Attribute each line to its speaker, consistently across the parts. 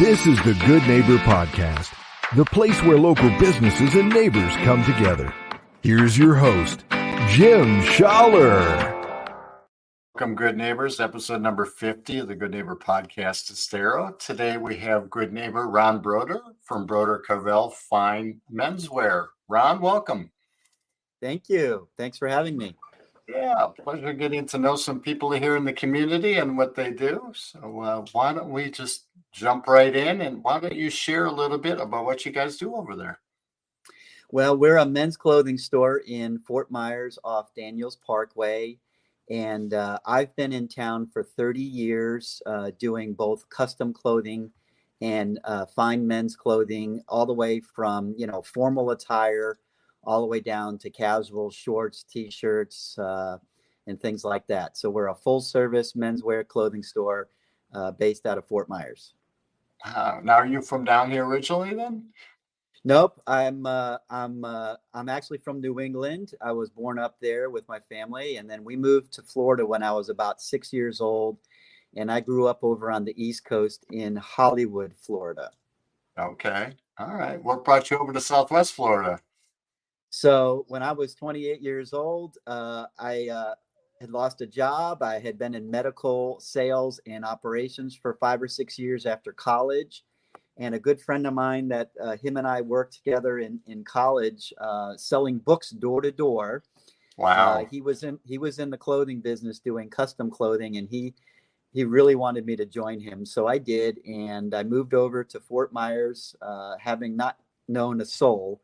Speaker 1: This is the Good Neighbor Podcast, the place where local businesses and neighbors come together. Here's your host, Jim Schaller.
Speaker 2: Welcome, Good Neighbors, episode number 50 of the Good Neighbor Podcast Estero. Today we have good neighbor Ron Brodeur from Brodeur Carvell Fine Menswear. Ron, welcome.
Speaker 3: Thank you. Thanks for having me.
Speaker 2: Yeah, pleasure getting to know some people here in the community and what they do. So why don't we just jump right in, and why don't you share a little bit about what you guys do over there?
Speaker 3: Well, we're a men's clothing store in Fort Myers off Daniels Parkway. And I've been in town for 30 years doing both custom clothing and fine men's clothing, all the way from, formal attire, all the way down to casual shorts, T-shirts, and things like that. So we're a full-service menswear clothing store based out of Fort Myers.
Speaker 2: Now, are you from down here originally then?
Speaker 3: Nope, I'm actually from New England. I was born up there with my family, and then we moved to Florida when I was about 6 years old, and I grew up over on the East Coast in Hollywood, Florida.
Speaker 2: Okay, all right. What brought you over to Southwest Florida?
Speaker 3: So when I was 28 years old, I had lost a job. I had been in medical sales and operations for 5 or 6 years after college. And a good friend of mine that him and I worked together in college selling books door to door.
Speaker 2: Wow.
Speaker 3: He was in the clothing business doing custom clothing, and he really wanted me to join him. So I did, and I moved over to Fort Myers, having not known a soul.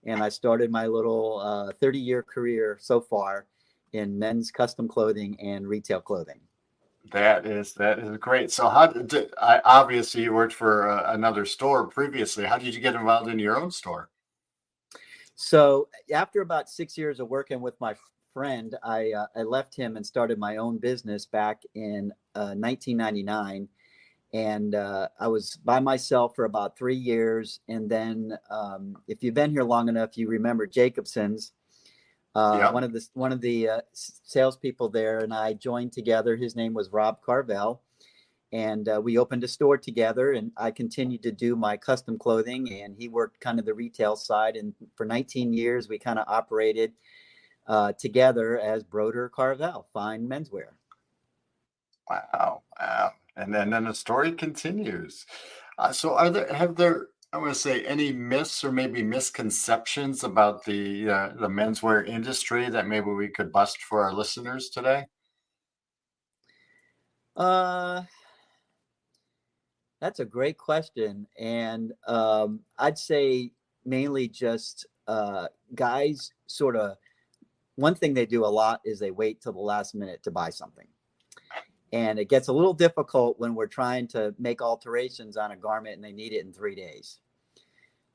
Speaker 3: And I started my little 30-year career so far in men's custom clothing and retail clothing.
Speaker 2: That is great. So obviously you worked for another store previously. How did you get involved in your own store?
Speaker 3: So after about 6 years of working with my friend, I left him and started my own business back in 1999. And I was by myself for about 3 years. And then if you've been here long enough, you remember Jacobson's. One of the salespeople there and I joined together. His name was Ron Carvell, and we opened a store together. And I continued to do my custom clothing, and he worked kind of the retail side. And for 19 years, we kind of operated together as Brodeur Carvell Fine Menswear.
Speaker 2: Wow! And then the story continues. So have there I want to say any myths or maybe misconceptions about the menswear industry that maybe we could bust for our listeners today?
Speaker 3: That's a great question. And I'd say mainly just guys sort of, one thing they do a lot is they wait till the last minute to buy something. And it gets a little difficult when we're trying to make alterations on a garment and they need it in 3 days.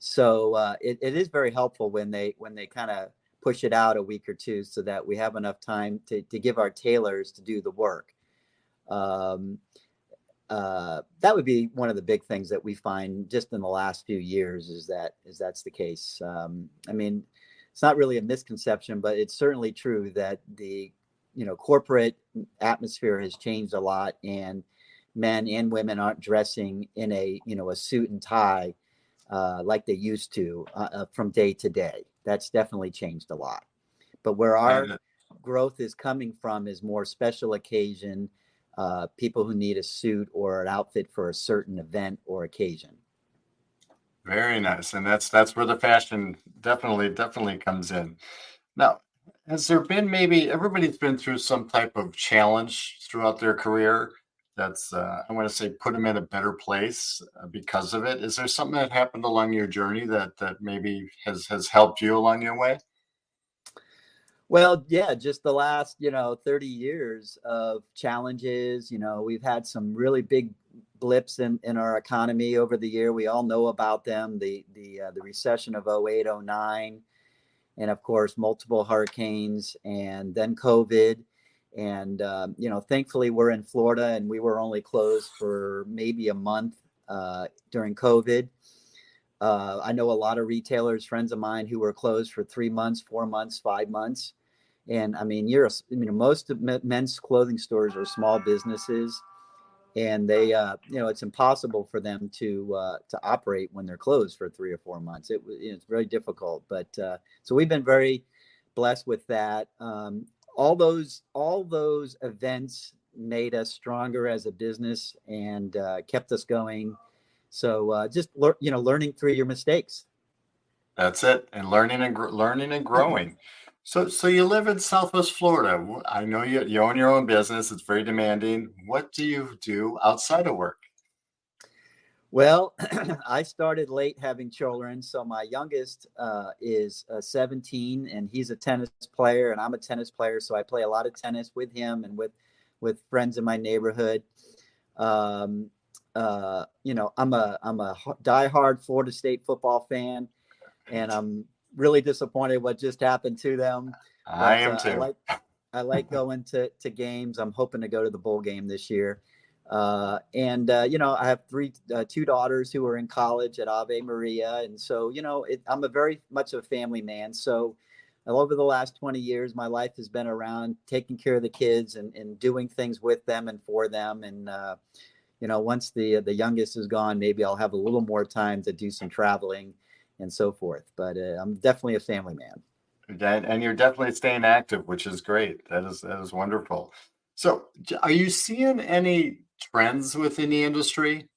Speaker 3: So it is very helpful when they kind of push it out a week or two so that we have enough time to give our tailors to do the work. That would be one of the big things that we find just in the last few years is that's the case. I mean, it's not really a misconception, but it's certainly true that the corporate atmosphere has changed a lot, and men and women aren't dressing in a suit and tie like they used to from day to day. That's definitely changed a lot. But where our growth is coming from is more special occasion, people who need a suit or an outfit for a certain event or occasion.
Speaker 2: Very nice. And that's where the fashion definitely comes in. Now, has there been everybody's been through some type of challenge throughout their career that's, I want to say, put them in a better place because of it? Is there something that happened along your journey that maybe has helped you along your way?
Speaker 3: Well, yeah, just the last, 30 years of challenges. We've had some really big blips in our economy over the year. We all know about them, the recession of 08, 09. And of course, multiple hurricanes, and then COVID. And, thankfully we're in Florida, and we were only closed for maybe a month during COVID. I know a lot of retailers, friends of mine, who were closed for 3 months, 4 months, 5 months. And I mean, most of men's clothing stores are small businesses. and they, it's impossible for them to operate when they're closed for 3 or 4 months. It's very difficult, but so we've been very blessed with that. All those events made us stronger as a business and kept us going. So just learning through your mistakes.
Speaker 2: That's it. And learning and growing. So you live in Southwest Florida. I know you own your own business. It's very demanding. What do you do outside of work?
Speaker 3: Well, I started late having children. So my youngest is 17, and he's a tennis player, and I'm a tennis player. So I play a lot of tennis with him and with friends in my neighborhood. I'm a diehard Florida State football fan, and I'm really disappointed what just happened to them.
Speaker 2: I
Speaker 3: But
Speaker 2: am too.
Speaker 3: I like going to games. I'm hoping to go to the bowl game this year. I have two daughters who are in college at Ave Maria. And so, I'm a very much a family man. So over the last 20 years, my life has been around taking care of the kids and doing things with them and for them. And, once the youngest is gone, maybe I'll have a little more time to do some traveling and so forth. But I'm definitely a family man.
Speaker 2: And you're definitely staying active, which is great. That is wonderful. So are you seeing any trends within the industry?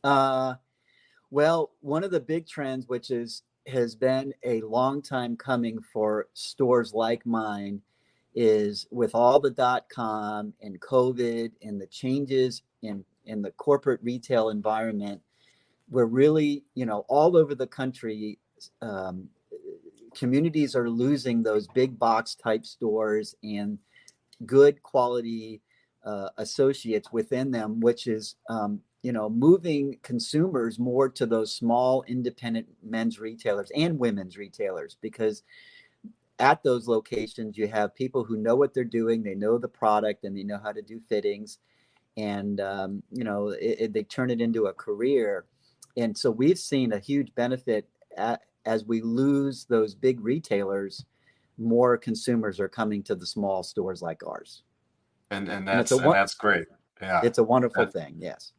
Speaker 3: Well, one of the big trends, which has been a long time coming for stores like mine, is with all the .com and COVID and the changes in the corporate retail environment. We're really, all over the country, communities are losing those big box type stores and good quality associates within them, which is moving consumers more to those small independent men's retailers and women's retailers, because at those locations you have people who know what they're doing, they know the product, and they know how to do fittings, and they turn it into a career. And so we've seen a huge benefit as we lose those big retailers. More consumers are coming to the small stores like ours.
Speaker 2: And that's great. Yeah.
Speaker 3: It's a wonderful thing. Yes.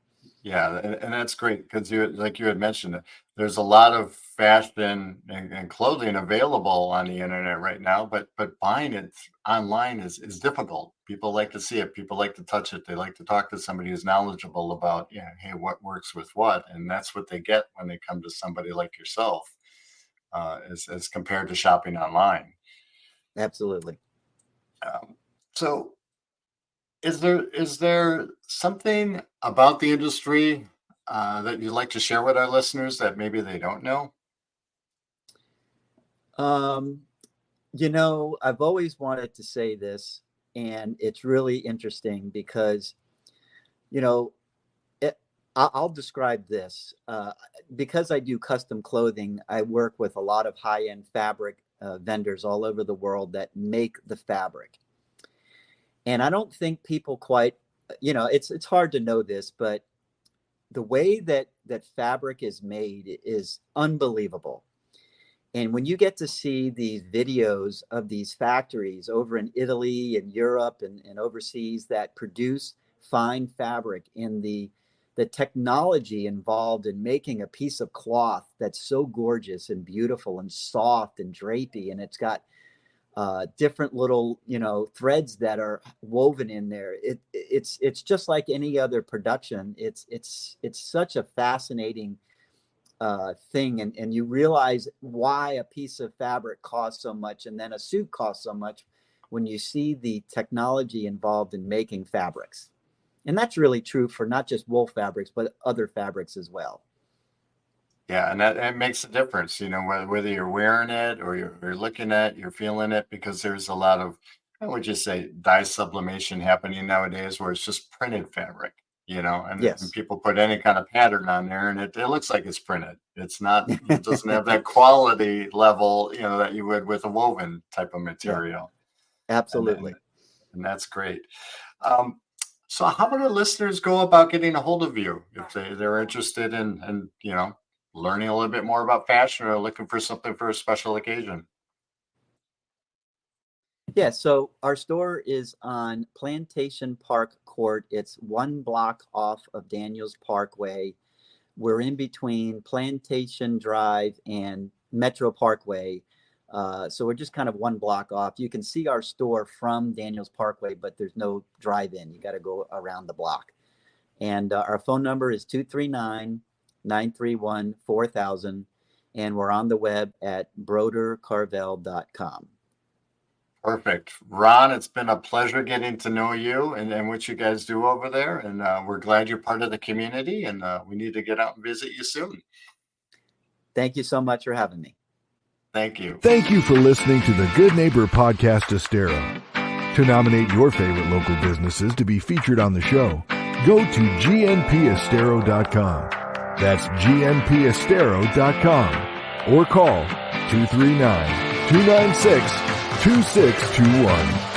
Speaker 2: Yeah, and that's great because you had mentioned, there's a lot of fashion and clothing available on the internet right now, but buying it online is difficult. People like to see it. People like to touch it. They like to talk to somebody who's knowledgeable about, hey, what works with what, and that's what they get when they come to somebody like yourself, as compared to shopping online.
Speaker 3: Absolutely.
Speaker 2: So. Is there something about the industry that you'd like to share with our listeners that maybe they don't know?
Speaker 3: I've always wanted to say this, and it's really interesting because, I'll describe this. Because I do custom clothing, I work with a lot of high-end fabric vendors all over the world that make the fabric. And I don't think people quite, it's hard to know this, but the way that fabric is made is unbelievable. And when you get to see these videos of these factories over in Italy and Europe and overseas that produce fine fabric, in the technology involved in making a piece of cloth that's so gorgeous and beautiful and soft and drapey, and it's got different little, threads that are woven in there. It's just like any other production. It's such a fascinating thing, and you realize why a piece of fabric costs so much, and then a suit costs so much, when you see the technology involved in making fabrics. And that's really true for not just wool fabrics, but other fabrics as well.
Speaker 2: Yeah, and that makes a difference, whether you're wearing it or you're looking at it, you're feeling it, because there's a lot of, I would just say, dye sublimation happening nowadays, where it's just printed fabric, and
Speaker 3: Yes.
Speaker 2: people put any kind of pattern on there, and it looks like it's printed. It's not, it doesn't have that quality level, that you would with a woven type of material.
Speaker 3: Yeah, absolutely.
Speaker 2: And that's great. So how do the listeners go about getting a hold of you if they're interested in learning a little bit more about fashion or looking for something for a special occasion?
Speaker 3: Yeah, so our store is on Plantation Park Court. It's 1 block off of Daniels Parkway. We're in between Plantation Drive and Metro Parkway. So we're just kind of 1 block off. You can see our store from Daniels Parkway, but there's no drive-in. You got to go around the block. And our phone number is 239-931-4000. And we're on the web at brodeurcarvell.com.
Speaker 2: Perfect. Ron, it's been a pleasure getting to know you and what you guys do over there. And we're glad you're part of the community, and we need to get out and visit you soon.
Speaker 3: Thank you so much for having me.
Speaker 2: Thank you.
Speaker 1: Thank you for listening to the Good Neighbor Podcast Estero. To nominate your favorite local businesses to be featured on the show, go to gnpestero.com. That's gnpestero.com or call 239-296-2621.